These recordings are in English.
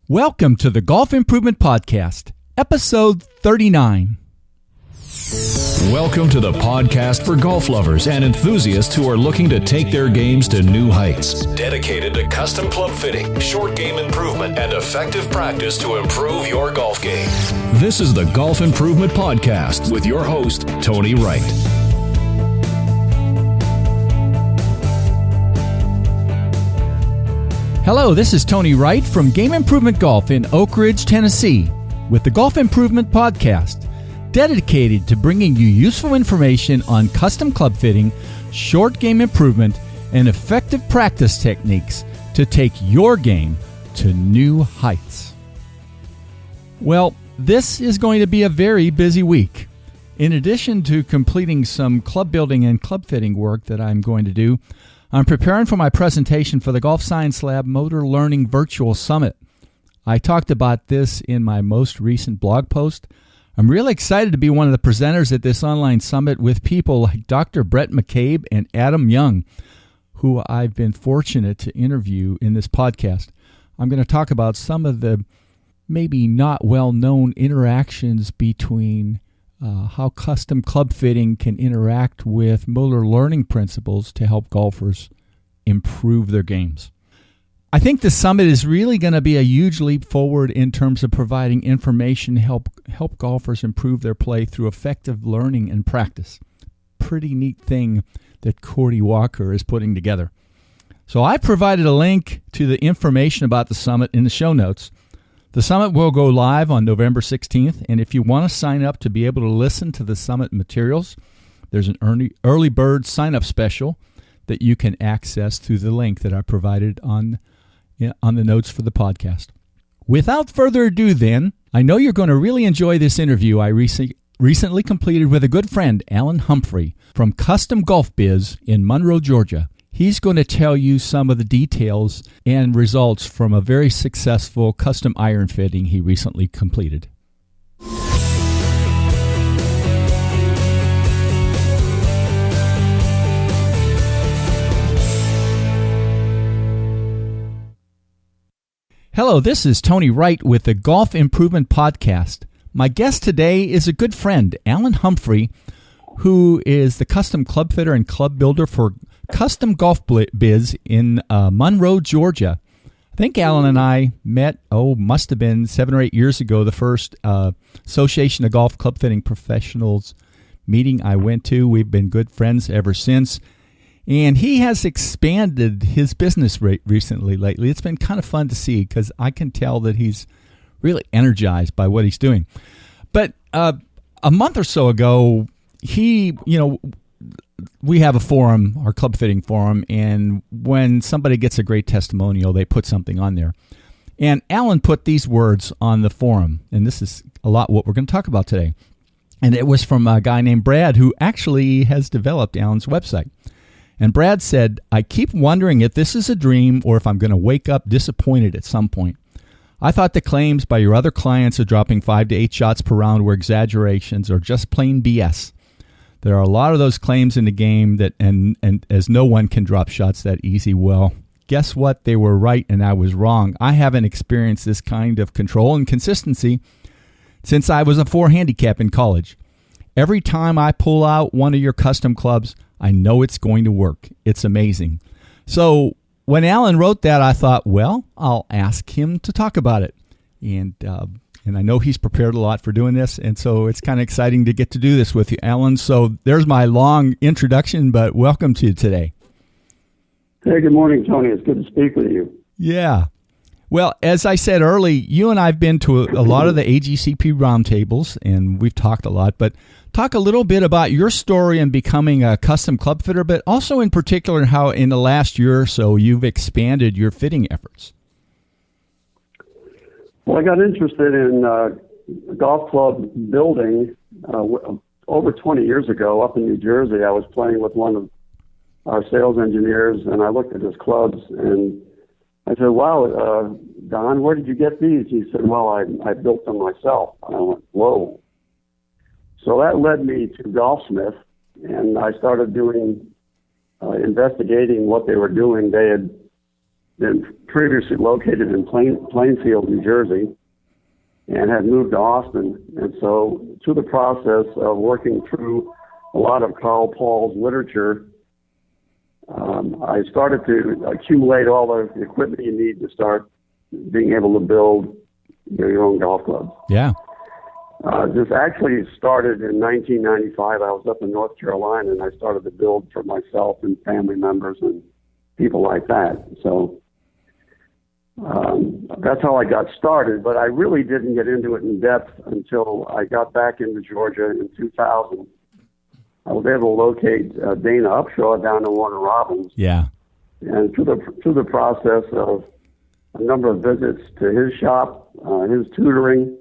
Welcome to the Golf Improvement Podcast, episode 39. Welcome to the podcast for golf lovers and enthusiasts who are looking to take their games to new heights. Dedicated to custom club fitting, short game improvement, and effective practice to improve your golf game. This is the Golf Improvement Podcast with your host, Tony Wright. Hello, this is Tony Wright from Game Improvement Golf in Oak Ridge, Tennessee, with the Golf Improvement Podcast, dedicated to bringing you useful information on custom club fitting, short game improvement, and effective practice techniques to take your game to new heights. Well, this is going to be a very busy week. In addition to completing some club building and club fitting work that I'm going to do, I'm preparing for my presentation for the Golf Science Lab Motor Learning Virtual Summit. I talked about this in my most recent blog post. I'm really excited to be one of the presenters at this online summit with people like Dr. Brett McCabe and Adam Young, who I've been fortunate to interview in this podcast. I'm going to talk about some of the maybe not well-known interactions between how custom club fitting can interact with motor learning principles to help golfers improve their games. I think the summit is really going to be a huge leap forward in terms of providing information to help golfers improve their play through effective learning and practice. Pretty neat thing that Cordy Walker is putting together. So I provided a link to the information about the summit in the show notes. The summit will go live on November 16th, and if you want to sign up to be able to listen to the summit materials, there's an early bird sign-up special that you can access through the link that I provided on the notes for the podcast. Without further ado then, I know you're going to really enjoy this interview I recently completed with a good friend, Alan Humphrey, from Custom Golf Biz in Monroe, Georgia. He's going to tell you some of the details and results from a very successful custom iron fitting he recently completed. Hello, this is Tony Wright with the Golf Improvement Podcast. My guest today is a good friend, Alan Humphrey, who is the custom club fitter and club builder for Custom Golf Biz in Monroe, Georgia. I think Alan and I met, must have been 7 or 8 years ago, the first Association of Golf Club Fitting Professionals meeting I went to. We've been good friends ever since. And he has expanded his business recently, lately. It's been kind of fun to see because I can tell that he's really energized by what he's doing. But a month or so ago, we have a forum, our club fitting forum, and when somebody gets a great testimonial, they put something on there. And Alan put these words on the forum, and this is a lot what we're going to talk about today. And it was from a guy named Brad, who actually has developed Alan's website. And Brad said, "I keep wondering if this is a dream or if I'm going to wake up disappointed at some point. I thought the claims by your other clients of dropping 5 to 8 shots per round were exaggerations or just plain BS. There are a lot of those claims in the game that, and as no one can drop shots that easy. Well, guess what? They were right and I was wrong. I haven't experienced this kind of control and consistency since I was a 4 handicap in college. Every time I pull out one of your custom clubs, I know it's going to work. It's amazing." So when Alan wrote that, I thought, well, I'll ask him to talk about it. And I know he's prepared a lot for doing this, and so it's kind of exciting to get to do this with you, Alan. So there's my long introduction, but welcome to you today. Hey, good morning, Tony. It's good to speak with you. Yeah. Well, as I said early, you and I have been to a lot of the AGCP roundtables, and we've talked a lot, but talk a little bit about your story in becoming a custom club fitter, but also in particular how in the last year or so you've expanded your fitting efforts. Well, I got interested in golf club building over 20 years ago up in New Jersey. I was playing with one of our sales engineers, and I looked at his clubs, and I said, "Wow, Don, where did you get these?" He said, "Well, I built them myself." And I went, "Whoa." So that led me to Golfsmith, and I started doing investigating what they were doing. They had been previously located in Plainfield, New Jersey, and had moved to Austin. And so through the process of working through a lot of Carl Paul's literature, I started to accumulate all the equipment you need to start being able to build your own golf clubs. Yeah. This actually started in 1995. I was up in North Carolina, and I started to build for myself and family members and people like that. So that's how I got started, but I really didn't get into it in depth until I got back into Georgia in 2000. I was able to locate Dana Upshaw down in Warner Robins. Yeah. And through the process of a number of visits to his shop, his tutoring,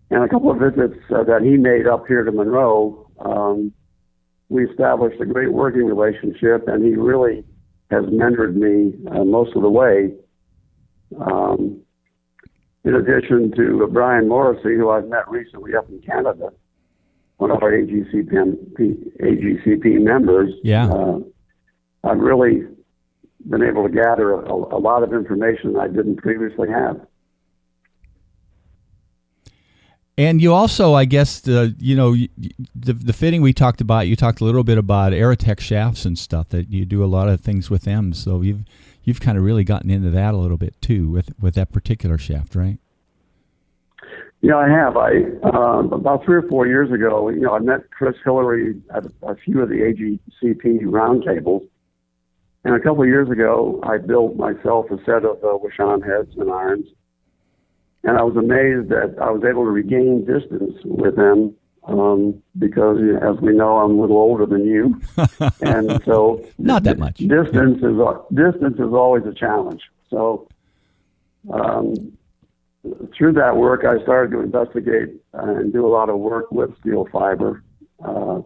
and a couple of visits that he made up here to Monroe, we established a great working relationship, and he really has mentored me most of the way. In addition to Brian Morrissey, who I've met recently up in Canada, one of our AGCP members. Yeah. I've really been able to gather a lot of information I didn't previously have. And you also, I guess, the fitting we talked about, you talked a little bit about Aerotech shafts and stuff, that you do a lot of things with them. So you've kind of really gotten into that a little bit too with that particular shaft, right? Yeah, I have. About 3 or 4 years ago, I met Chris Hillary at a few of the AGCP roundtables. And a couple of years ago, I built myself a set of Wishon heads and irons. And I was amazed that I was able to regain distance with them because, as we know, I'm a little older than you. And so not that much. Distance is always a challenge. So through that work, I started to investigate and do a lot of work with steel fiber to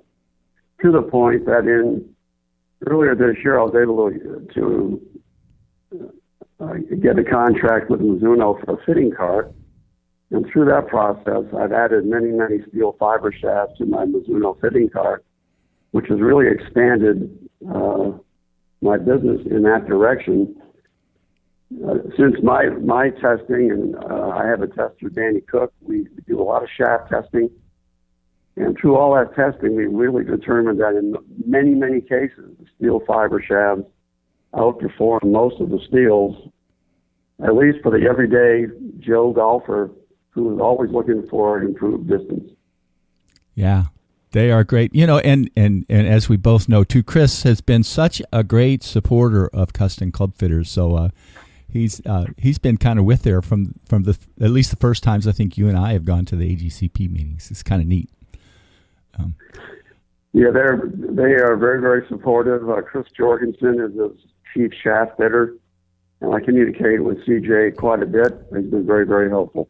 the point that earlier this year, I was able to get a contract with Mizuno for a fitting cart. And through that process, I've added many, many steel fiber shafts to my Mizuno fitting cart, which has really expanded my business in that direction. Since my testing, and I have a tester, Danny Cook, we do a lot of shaft testing. And through all that testing, we really determined that in many, many cases, the steel fiber shafts outperform most of the steels, at least for the everyday Joe golfer who is always looking for improved distance. Yeah, they are great. And as we both know, too, Chris has been such a great supporter of custom club fitters. So he's been kind of with there from at least the first times I think you and I have gone to the AGCP meetings. It's kind of neat. Yeah, they are very, very supportive. Chris Jorgensen is the chief shaft fitter, and I communicate with CJ quite a bit. He's been very, very helpful.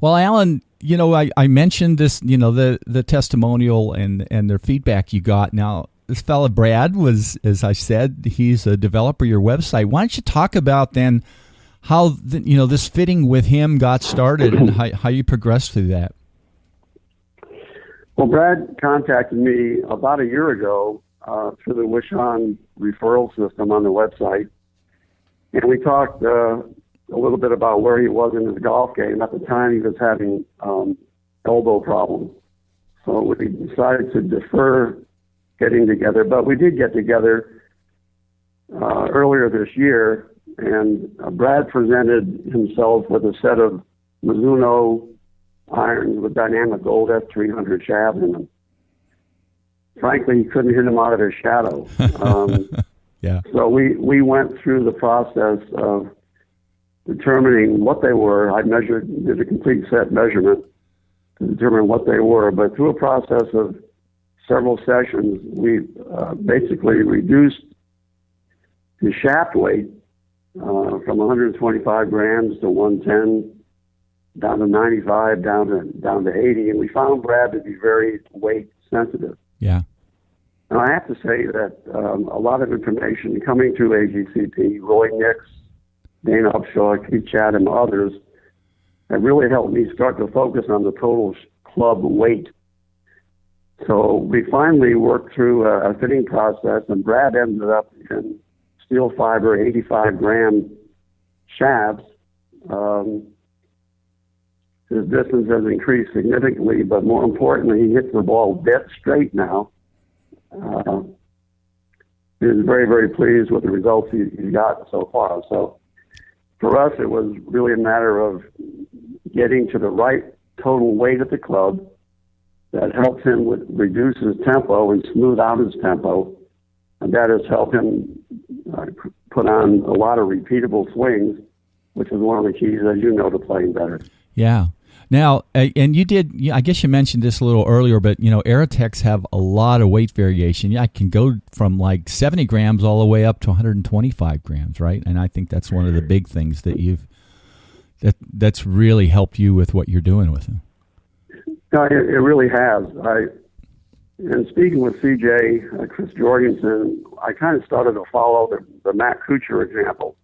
Well, Alan, I mentioned this, the testimonial and their feedback you got. Now, this fella Brad was, as I said, he's a developer of your website. Why don't you talk about then how this fitting with him got started and how you progressed through that? Well, Brad contacted me about a year ago through the Wishon referral system on the website, and we talked a little bit about where he was in his golf game. At the time, he was having elbow problems, so we decided to defer getting together. But we did get together earlier this year, and Brad presented himself with a set of Mizuno irons with dynamic gold F300 shafts in them. Frankly, he couldn't hit them out of their shadow. Yeah. So we went through the process of determining what they were. I did a complete set measurement to determine what they were, but through a process of several sessions, we basically reduced the shaft weight from 125 grams to 110, down to 95, down to 80, and we found Brad to be very weight sensitive. Yeah. And I have to say that a lot of information coming through AGCP, Roy Nix, Dana Upshaw, Keith Chatham, others, have really helped me start to focus on the total club weight. So we finally worked through a fitting process, and Brad ended up in steel fiber 85-gram shafts, his distance has increased significantly, but more importantly, he hits the ball dead straight now. He's very, very pleased with the results he's got so far. So for us, it was really a matter of getting to the right total weight at the club that helps him reduce his tempo and smooth out his tempo. And that has helped him put on a lot of repeatable swings, which is one of the keys, as you know, to playing better. Yeah. Now, and you did, I guess you mentioned this a little earlier, but, Aerotex have a lot of weight variation. Yeah, I can go from like 70 grams all the way up to 125 grams, right? And I think that's one of the big things that that's really helped you with what you're doing with them. No, it really has. And speaking with CJ, Chris Jorgensen, I kind of started to follow the Matt Kuchar example.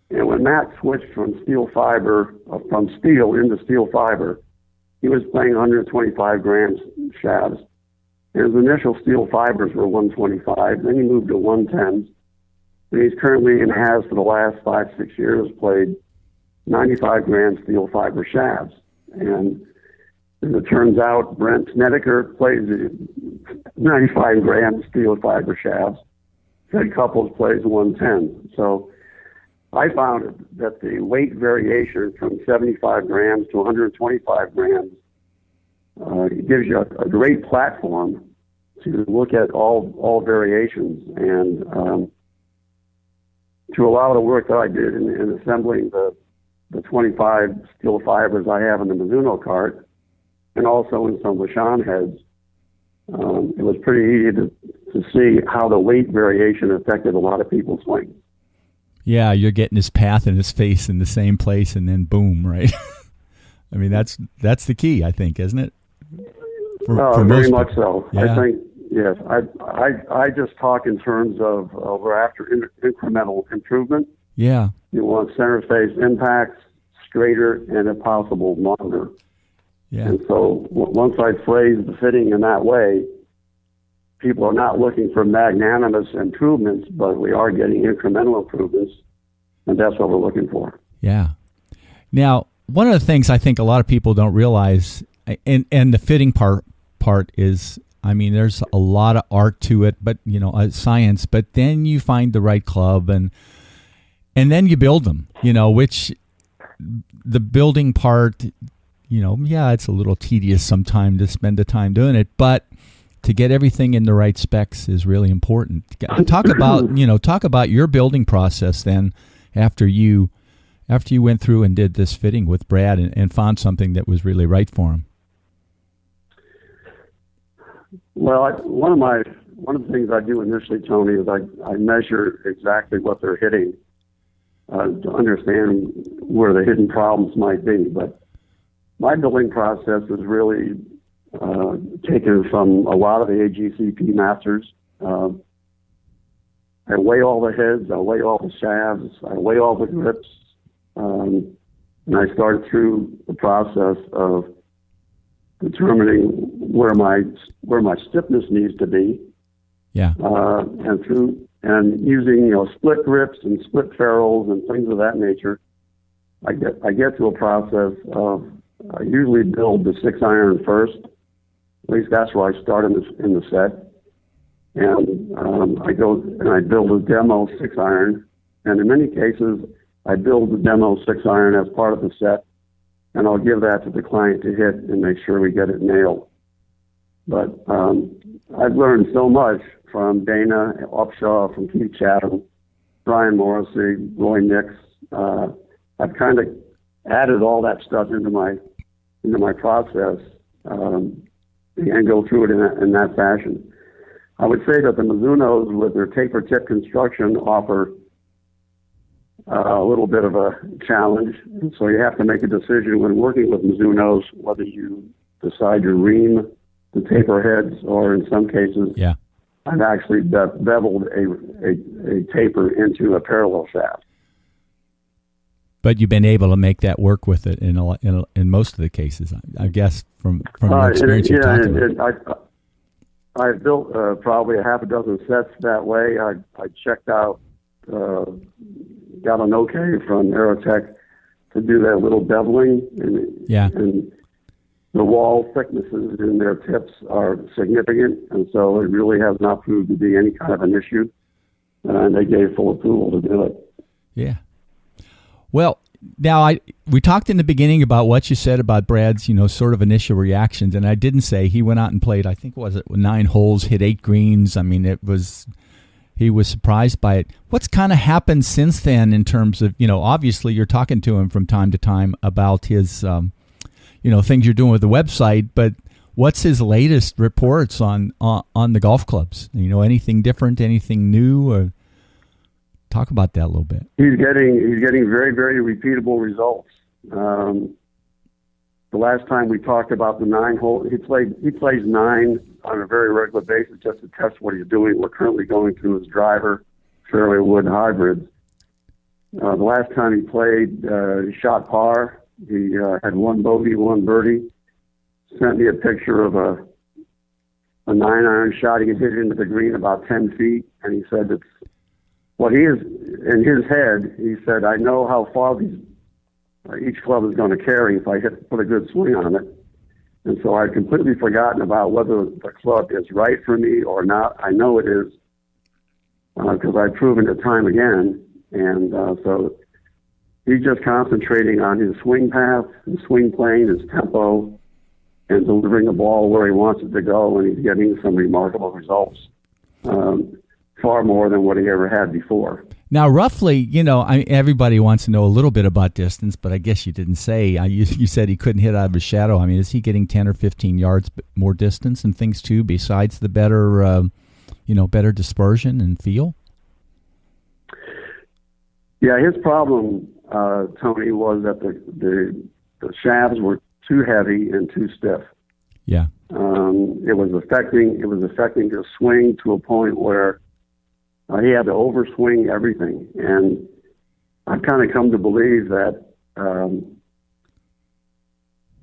And when Matt switched from steel into steel fiber, he was playing 125 grams shafts. His initial steel fibers were 125, then he moved to 110s. And he's currently, and has for the last 5-6 years, played 95 gram steel fiber shafts. And as it turns out, Brent Snedeker plays 95 gram steel fiber shafts. Ted Couples plays 110. So I found that the weight variation from 75 grams to 125 grams it gives you a great platform to look at all variations. And to a lot of the work that I did in assembling the 25 steel fibers I have in the Mizuno cart, and also in some Lachon heads, it was pretty easy to see how the weight variation affected a lot of people's swings. Yeah, you're getting his path and his face in the same place, and then boom, right? I mean, that's the key, I think, isn't it? For very much so. Yeah. I think, yes. I just talk in terms of we're after incremental improvement. Yeah. You want center face impacts, straighter, and if possible, longer. Yeah. And so once I phrase the fitting in that way, people are not looking for magnanimous improvements, but we are getting incremental improvements, and that's what we're looking for. Yeah. Now, one of the things I think a lot of people don't realize, and the fitting part is, I mean, there's a lot of art to it, but science. But then you find the right club, and then you build them. Which the building part, it's a little tedious sometimes to spend the time doing it, but to get everything in the right specs is really important. Talk about your building process then after you went through and did this fitting with Brad and found something that was really right for him. Well, one of the things I do initially, Tony, is I measure exactly what they're hitting to understand where the hidden problems might be. But my building process is really taken from a lot of the AGCP masters. I weigh all the heads, I weigh all the shafts, I weigh all the grips, and I start through the process of determining where my stiffness needs to be. Yeah. And using split grips and split ferrules and things of that nature, I get to a process of I usually build the 6-iron first. At least that's where I start in the set. And I go and I build a demo 6-iron. And in many cases, I build the demo 6-iron as part of the set. And I'll give that to the client to hit and make sure we get it nailed. But I've learned so much from Dana Upshaw, from Keith Chatham, Brian Morrissey, Roy Nix. I've kind of added all that stuff into my process and go through it in that fashion. I would say that the Mizunos, with their taper tip construction, offer a little bit of a challenge. And so you have to make a decision when working with Mizunos whether you decide to ream the taper heads, or in some cases, I've actually beveled a taper into a parallel shaft. But you've been able to make that work with it in most of the cases, I guess, from your experience. I've built probably a half a dozen sets that way. I checked out got an okay from Aerotech to do that little beveling, and the wall thicknesses in their tips are significant, and so it really has not proved to be any kind of an issue. And they gave full approval to do it. Yeah. Well, now we talked in the beginning about what you said about Brad's, sort of initial reactions, and I didn't say he went out and played, I think, 9 holes, hit 8 greens. I mean, he was surprised by it. What's kind of happened since then in terms of, obviously you're talking to him from time to time about his, things you're doing with the website, but what's his latest reports on the golf clubs? Anything different, anything new? Or talk about that a little bit. He's getting very, very repeatable results. The last time we talked about the 9 hole, he plays 9 on a very regular basis just to test what he's doing. We're currently going through his driver, fairway wood hybrids. The last time he played, he shot par. He had 1 bogey, 1 birdie. Sent me a picture of a 9-iron shot. He hit it into the green about 10 feet, and he said it's what he is in his head. He said, "I know how far each club is going to carry if I put a good swing on it." And so I'd completely forgotten about whether the club is right for me or not. I know it is because I've proven it time again. And so he's just concentrating on his swing path, his swing plane, his tempo, and delivering the ball where he wants it to go, and he's getting some remarkable results, far more than what he ever had before. Now, roughly, everybody wants to know a little bit about distance, but I guess you didn't say. You said he couldn't hit out of his shadow. I mean, is he getting 10 or 15 yards more distance and things too, besides the better, better dispersion and feel? Yeah, his problem, Tony, was that the shafts were too heavy and too stiff. Yeah. It was affecting his swing to a point where he had to overswing everything. And I've kind of come to believe that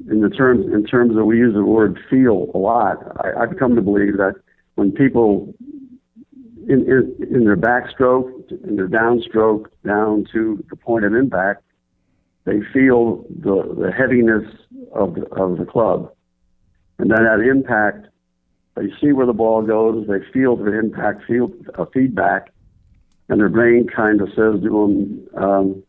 in terms of, we use the word feel a lot. I've come to believe that when people in their backstroke, in their downstroke, down to the point of impact, they feel the heaviness of the club. And then that impact, they see where the ball goes, they feel the impact, feel a feedback, and their brain kind of says to them,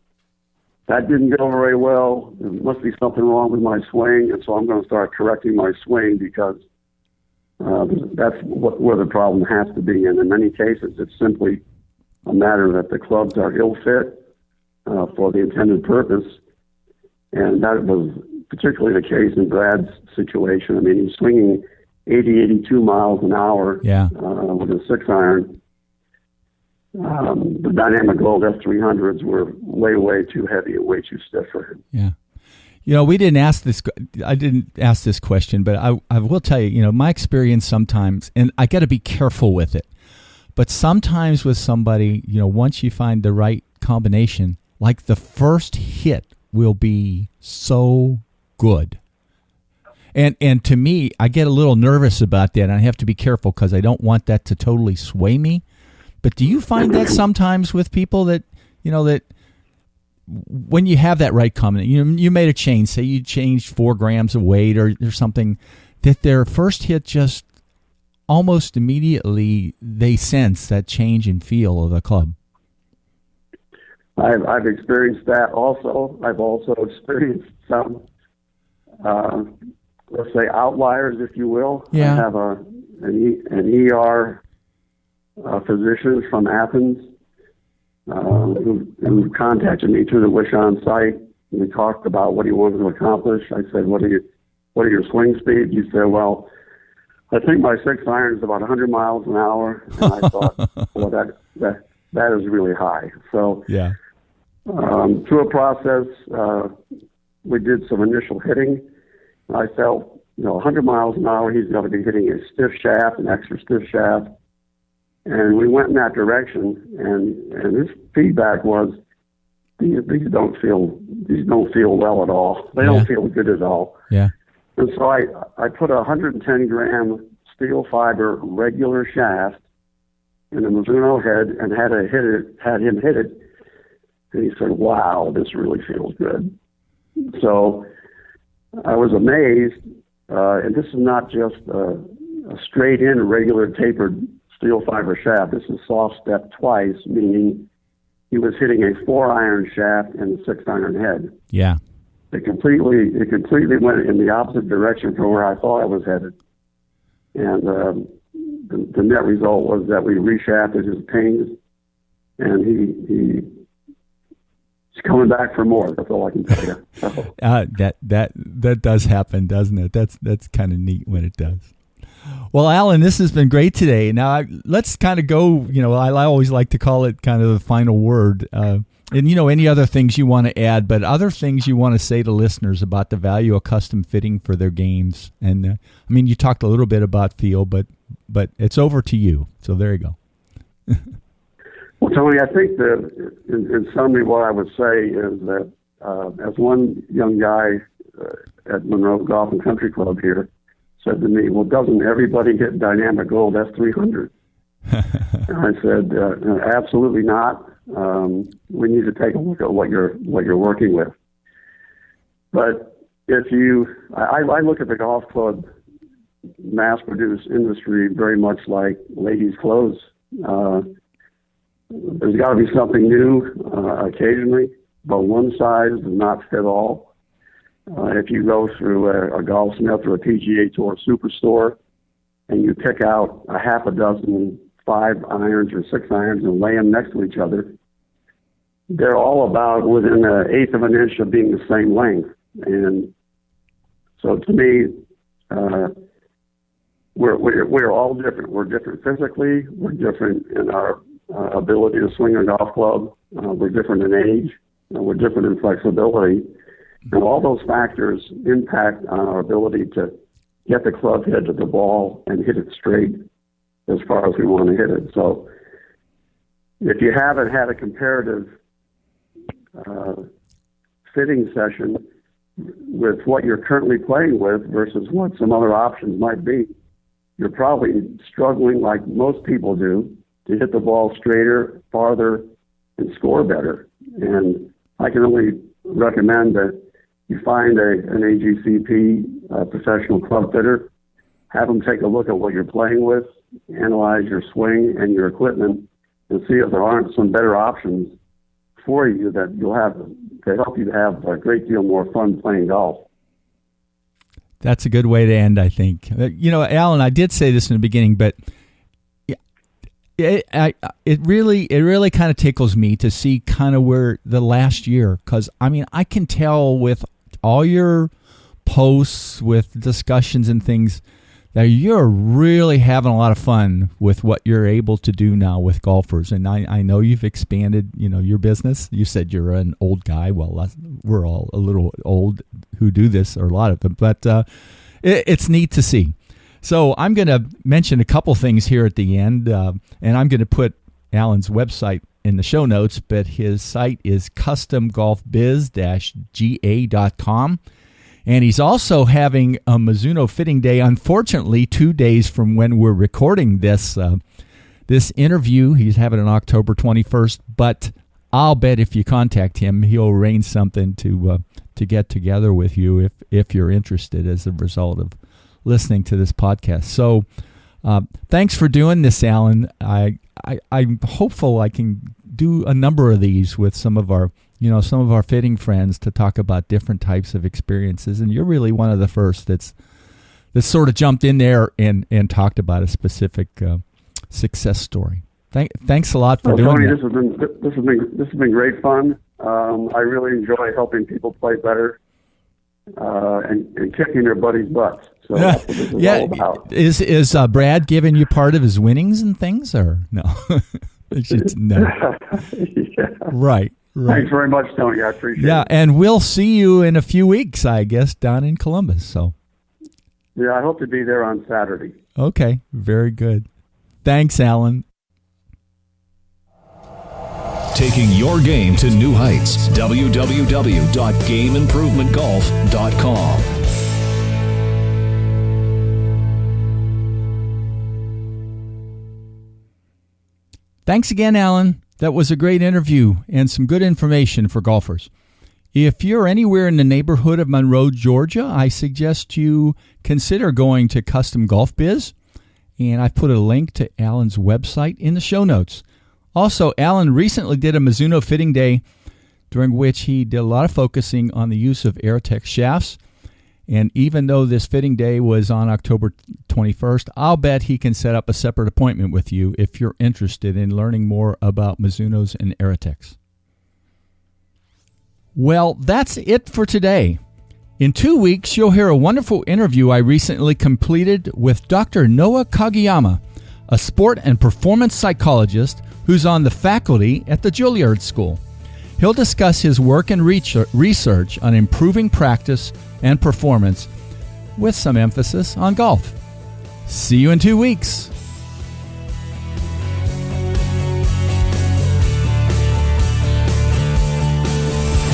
that didn't go very well, there must be something wrong with my swing, and so I'm going to start correcting my swing because that's where the problem has to be. And in many cases, it's simply a matter that the clubs are ill-fit for the intended purpose. And that was particularly the case in Brad's situation. I mean, he's swinging 80, 82 miles an hour with a 6-iron. The Dynamic Gold F300s were way, way too heavy and way too stiff for him. Yeah. We didn't ask this. I didn't ask this question, but I will tell you, my experience sometimes, and I got to be careful with it, but sometimes with somebody, once you find the right combination, like the first hit will be so good. And to me, I get a little nervous about that, and I have to be careful because I don't want that to totally sway me. But do you find that sometimes with people that, that when you have that right combination, you made a change, say you changed 4 grams of weight or something, that their first hit just almost immediately they sense that change in feel of the club? I've experienced that also. I've also experienced some, let's say, outliers, if you will. Yeah. I have an ER physician from Athens who contacted me through the Wishon site. We talked about what he wanted to accomplish. I said, what are your swing speeds? He said, well, I think my 6-iron is about 100 miles an hour. And I thought, well, that is really high. So yeah. Through a process, we did some initial hitting. I felt, 100 miles an hour, he's going to be hitting a stiff shaft, an extra stiff shaft. And we went in that direction, and his feedback was, these don't feel well at all. They don't feel good at all. Yeah. And so I put a 110-gram steel fiber regular shaft in the Mizuno head and had him hit it. And he said, "Wow, this really feels good." So I was amazed. And this is not just a straight in regular tapered steel fiber shaft. This is soft step twice, meaning he was hitting a 4-iron shaft and a 6-iron head. Yeah. It completely went in the opposite direction from where I thought I was headed. And the net result was that we reshafted his pings, and he's coming back for more. That's all I can tell you. That does happen, doesn't it? That's kind of neat when it does. Well, Alan, this has been great today. Now, let's kind of go, I always like to call it kind of the final word. And, any other things you want to add, but other things you want to say to listeners about the value of custom fitting for their games. And, you talked a little bit about feel, but it's over to you. So there you go. Well, Tony, I think that in summary, what I would say is that as one young guy at Monroe Golf and Country Club here said to me, "Well, doesn't everybody hit dynamic gold S300?" And I said, "Absolutely not. We need to take a look at what you're working with." But I look at the golf club mass-produced industry very much like ladies' clothes. There's got to be something new occasionally, but one size does not fit all. If you go through a Golfsmith or a PGA Tour superstore and you pick out a half a dozen 5-irons or 6-irons and lay them next to each other, they're all about within an eighth of an inch of being the same length. And so to me, we're all different. We're different physically. We're different in our ability to swing a golf club. We're different in age. We're different in flexibility. And all those factors impact on our ability to get the club head to the ball and hit it straight as far as we want to hit it. So if you haven't had a comparative fitting session with what you're currently playing with versus what some other options might be, you're probably struggling, like most people do, to hit the ball straighter, farther, and score better. And I can only recommend that you find an AGCP professional club fitter, have them take a look at what you're playing with, analyze your swing and your equipment, and see if there aren't some better options for you that you'll have to help you to have a great deal more fun playing golf. That's a good way to end, I think. Alan, I did say this in the beginning, but it really kind of tickles me to see kind of where the last year, because I can tell with all your posts with discussions and things that you're really having a lot of fun with what you're able to do now with golfers. And I know you've expanded, your business. You said you're an old guy. Well, we're all a little old who do this, or a lot of them, but it's neat to see. So I'm going to mention a couple things here at the end, and I'm going to put Alan's website in the show notes, but his site is customgolfbiz-ga.com. And he's also having a Mizuno Fitting Day, unfortunately, 2 days from when we're recording this interview. He's having it on October 21st, but I'll bet if you contact him, he'll arrange something to get together with you if you're interested as a result of listening to this podcast. So thanks for doing this, Alan. I'm hopeful I can do a number of these with some of our fitting friends to talk about different types of experiences. And you're really one of the first that's sort of jumped in there and talked about a specific success story. Thanks a lot for doing Tony, that. This has been great fun. I really enjoy helping people play better and kicking their buddies' butts. So that's what this is all about. Is Brad giving you part of his winnings and things, or no? No. Yeah. Right. Thanks very much, Tony. I appreciate it. Yeah, and we'll see you in a few weeks, I guess, down in Columbus. So. Yeah, I hope to be there on Saturday. Okay, very good. Thanks, Alan. Taking your game to new heights. www.gameimprovementgolf.com. Thanks again, Alan. That was a great interview and some good information for golfers. If you're anywhere in the neighborhood of Monroe, Georgia, I suggest you consider going to Custom Golf Biz, and I've put a link to Alan's website in the show notes. Also, Alan recently did a Mizuno fitting day during which he did a lot of focusing on the use of Aerotex shafts. And even though this fitting day was on October 21st, I'll bet he can set up a separate appointment with you if you're interested in learning more about Mizuno's and Aerotex. Well, that's it for today. In 2 weeks, you'll hear a wonderful interview I recently completed with Dr. Noah Kageyama, a sport and performance psychologist who's on the faculty at the Juilliard School. He'll discuss his work and research on improving practice and performance with some emphasis on golf. See you in 2 weeks.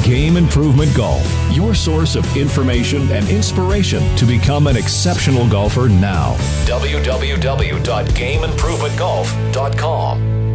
Game Improvement Golf, your source of information and inspiration to become an exceptional golfer now. www.gameimprovementgolf.com